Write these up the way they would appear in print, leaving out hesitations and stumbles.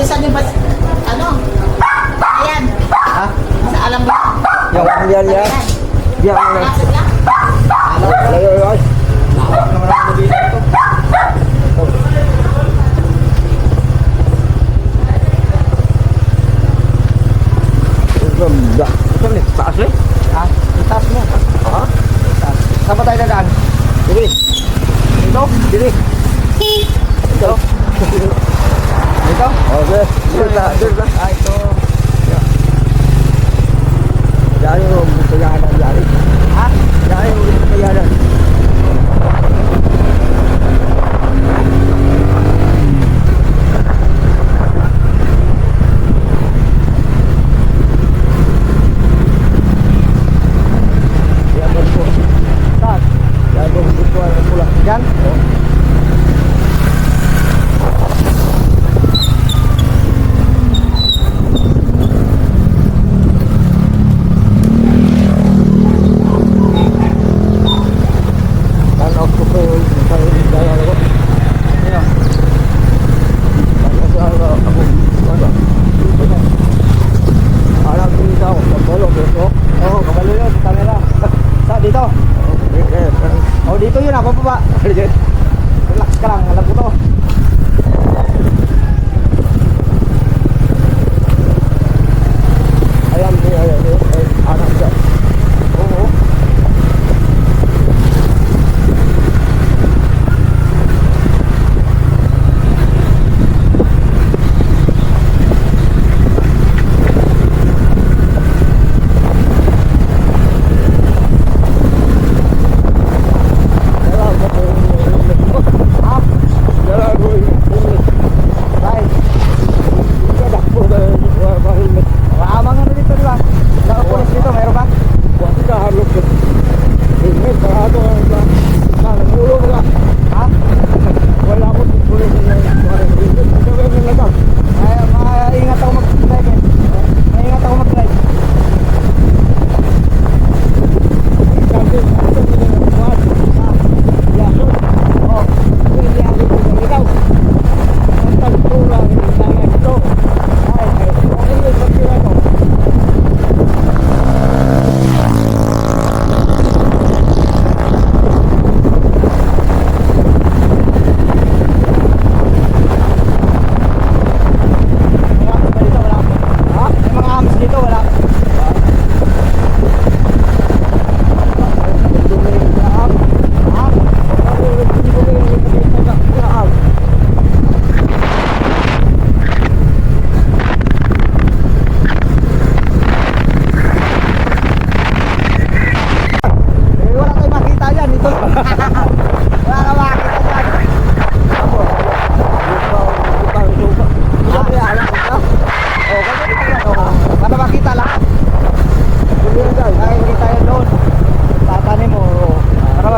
saan yung bas... Ano? Ayan. Ha? Sa alam mo. Yung yan yan. Diyan mo na. Lapit lang. Ay. Ganda. Saan eh? Taas eh? Ha? Taas mo. Ha? Taas. Saan ba tayo dadaan? Dili. Dito? Dili. Dito? Dito? Okay. Dito. Ah, ito. Diyan yung kayanan diyan. Ha? Diyan yung kayanan. Yan. Dito yun ako pa ba? Relax ka lang, alam ko to. Ayan, anak dyan. Oo.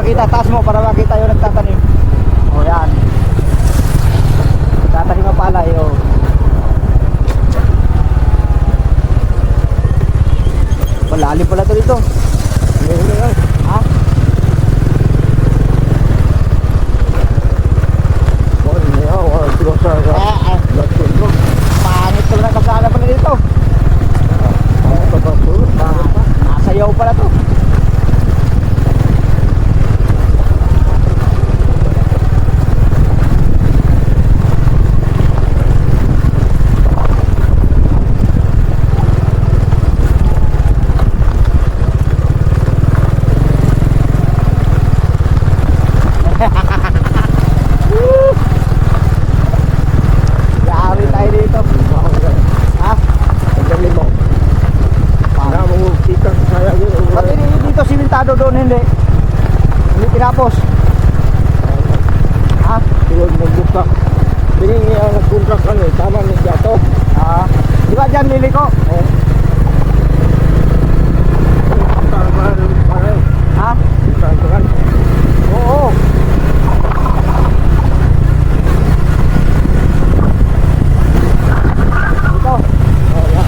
Itataas mo para makita yung nagtatanim. O yan. Tatanim ang palay o. Malalim pala ito dito. Ha? Pangit ko na kasana pala dito. Nasayaw pala to. Yari tayo dito. Ha? Pati dito simentado doon hindi. Hindi tinapos. Ha? Magbuka. Tingin niya nag-contract ano eh. Tama ni Jato. Ah, di ba dyan liliko? Oh. Ha? Tantukan. Oo. Dito. Oh, yeah.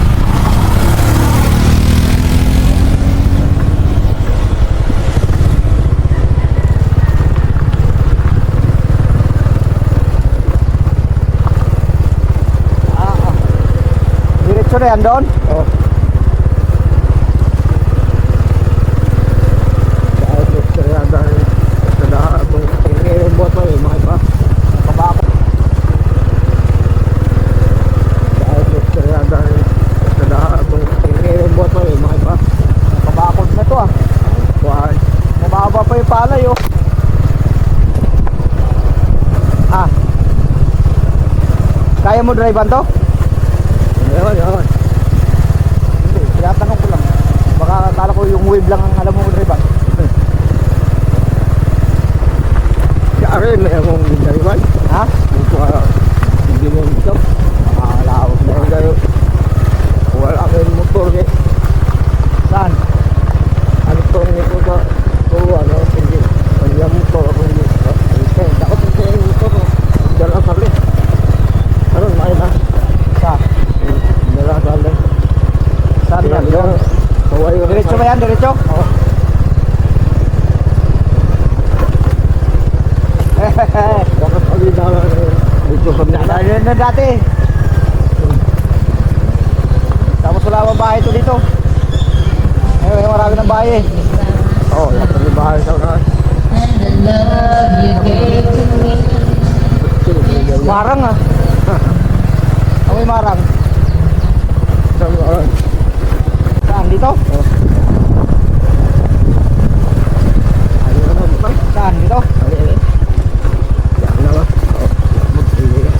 Diretso na yan doon. Oh. Kahit luksuriya dahil sa lahat ng ngayon buhat mo, mahal pa. Kabako. Kahit luksuriya dahil sa lahat ng ngayon buhat mo, mahal pa. Kabakod na to ah. Kuhaan. Mababa pa yung palay oh. Ah. Kaya mo drivean to? Yaman. Hindi, tinatanong ko lang. Baka akala ko yung wave lang ang alam mo drivean. Kaya may akong ginariwan. Ha? Hindi mo ito. Makakalawag na Dahil kayo, wala kayong motor eh. Saan? Ano to nito ka? Ano, hindi. Ang yung motor ako hindi. Dapat hindi yung motor. Dala sali. Ano, main na. Saan? Dala sali. Saan yan? Doon? Kaway ko. Diretso ba yan? Diretso? Oo. Bakit ulit na dito kami na. Dahil na dati. Tapos wala bang bahay ito dito? Eh, marami ng bahay eh. Oo, lahat ng bahay sa unahan. Marang ah. Amoy marang. Sa unahan. Saan? Dito? Ano na naman? Saan? Dito? Ano. Yan na ba? Oo. Magpili ka.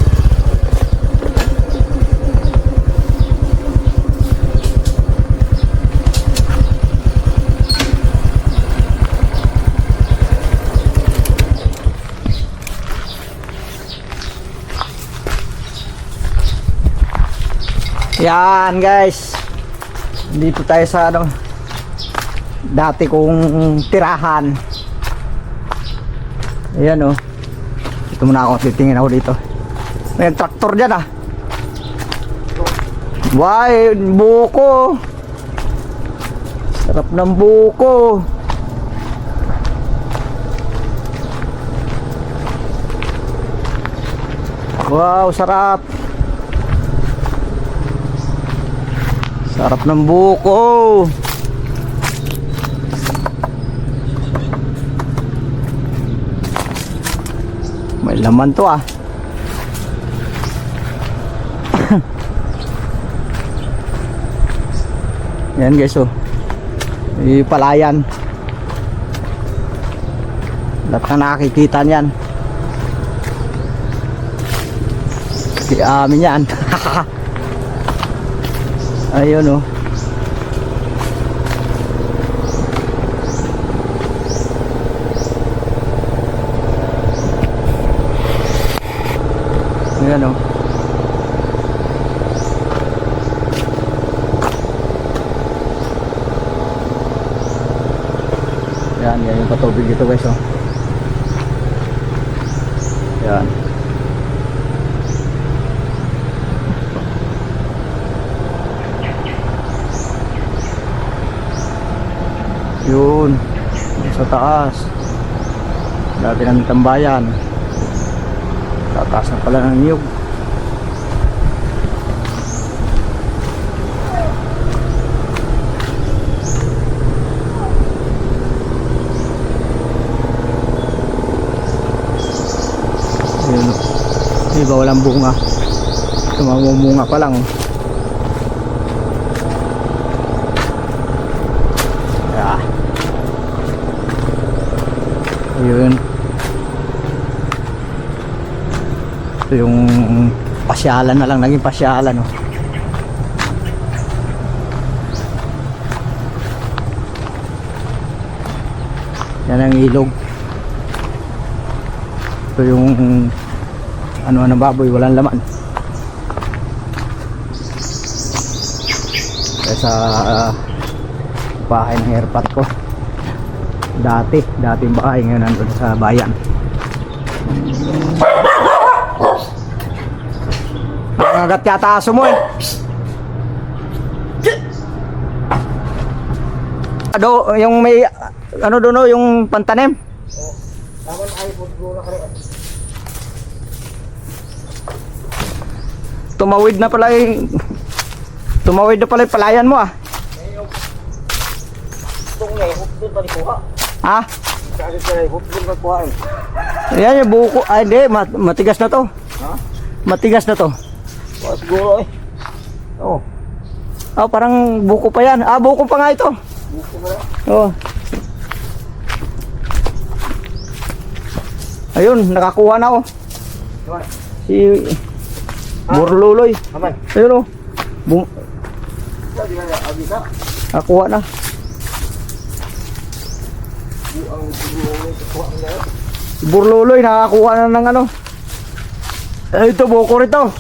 Yan guys. Dito tayo sa ano dati kong tirahan. Ayan oh. Ito muna ako, titingin ako dito. May traktor dyan ah. Why, buko. Sarap ng buko. Wow, sarap. Sarap ng buko. May laman to ah. Yan guys oh. May palayan. Lahat na nakikita niyan. Di amin yan. Ayun oh. Ayan oh. Yan yung patubig dito guys oh. Yan. Yun sa taas dati ng tambayan, tataas na pala ng niyog. Yun, iba walang bunga, tumamumunga pa lang. Yun. Ito yung pasyalan na lang, naging pasyalan oh. Yan ang ilog. Ito yung ano ng baboy, walang laman. Kaya sa bahay ng airpot ko. Dating bahay, ngayon nandun sa bayan. Nangagat yata aso mo eh. Yung may ano doon yung pantanim. Tama na kayo po na kayo. Tumawid na pala eh. Tumawid na pala yung palayan mo ah. Itong na, hukdun pa ni kuha. Ha? Kasi sila, hukdun pa kuha. Yan yung buko. Ay hindi, matigas na to. Ha? Matigas na to. Kuha siguro eh. Oo. Ah, parang buko pa yan. Ah, buko pa nga ito. Buko ba yan? Oh. Ayun, nakakuha na oh. Diba? Si Burluloy. Aman. Ayun oh. Sabi nga, abi ka. Nakakuha na. Ang siguro may kuha mo na yun. Si Burluloy nakakuha na ng ano. Eh, ito buko rito.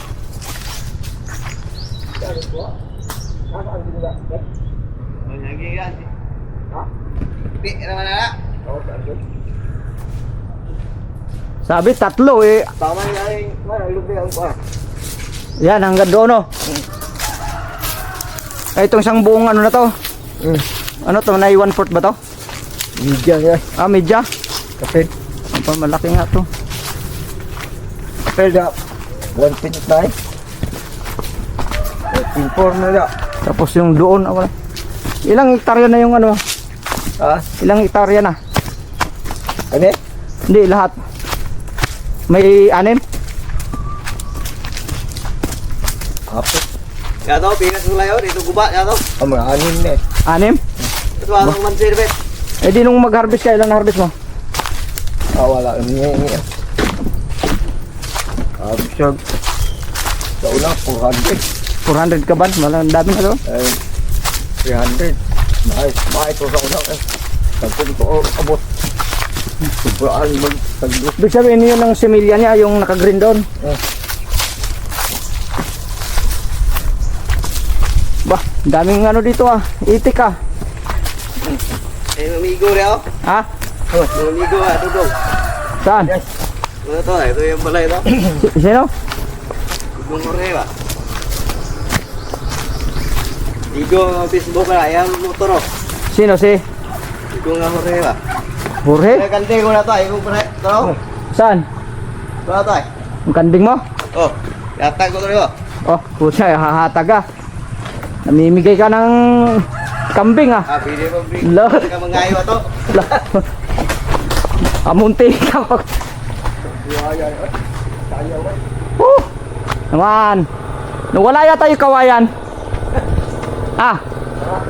Sabi kuha. Nasaan din nila? Ha? Pi, naman na. Oo, saan din? Sabi tatlo eh. Tama niya yung, lubi ang kuha. Yan, hanggang doon oh. Ay, itong isang buong ano na to. Ano to, na 1/4 ba to? Media niya. Ah, medya. Kapit. Ang pa, malaki nga to. Kapit na. 1.9. 1.4 na niya. Tapos yung doon, ah, wala. Ilang hektarya na yung ano? Ha? Ilang hektarya na? Ano eh? Hindi, lahat. May 6? Kapit. Yato, pinas mo layo. Dito guba, yato. Ang mga anin na eh. 6? Ito ang mansir, bet. Eh di nung mag-harvest ka, ilang na-harvest mo? Ah, wala. Niya. Absorb. Sa una, 400. 400 ka ba? Malang dami na to. Ay, 300. Mahit ko sa una eh. Tagpun ko abot. Sobraan mag-taglos. Ibig sabihin yun ng similya niya, yung naka-green doon. Bah, daming ano dito ah. Itik ah. Eh, mamigo rin ako. Ha? Mamigo ha, dudong. Saan? Ano to, ito yung balay to. Sino? Dudong mo rin ba? Igo ang Facebook na, ayan motor oh. Sino si? Igo nga mo rin ba? Jorge? Eh, kante ko na to, igo ko na. Ito na oh. Saan? Ito na to eh. Ang kanding mo? Oh, yatag ko to rin oh. Oh, pusa, hahatag ah. Namimigay ka ng kambing ah. Ah, pili mo bring. La. Ka mangayo to. Amunti ka pag... Naman. Nawala yata yung kawayan. Ah.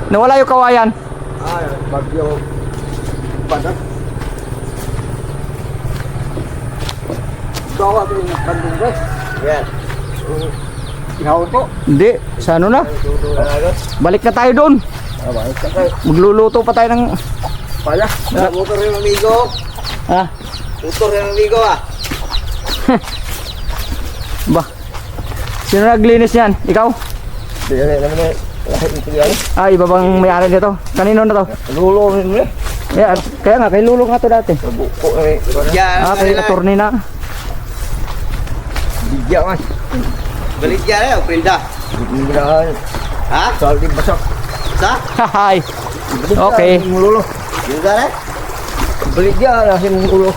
Nawala yung kawayan. Ah, bagyo. Padat. Gawa ko yung kandung guys. Yan. Ihawin ko. Hindi. Sa ano na? Balik na tayo doon. Ah, bakit ka kayo? Magluluto pa tayo ng... Pala. Motor yung amigo. Ah. Motor yung amigo ah. Ba. Sino naglinis yan? Ikaw? Hindi naman eh. Lahit ito yan. Ah, iba bang may-ari nito? Kanino na to? Lulo rin mo eh. Yeah, kaya nga, kay Lulo nga to dati. Buko eh. Yan, Ah, kay attorney na. Bigyan ka. Balik yan eh, Oprilda. Bigyan Ha? Saldi basak. Sa? Hahay. Okay. Lulo. Yun ka rin? Balik yan. Nasi mong ulo.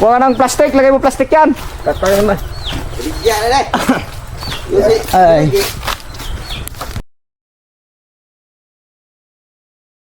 Kuha ka ng plastic, lagay mo plastic yan. Katay naman. Balik yan eh. Yung si... Ay. yung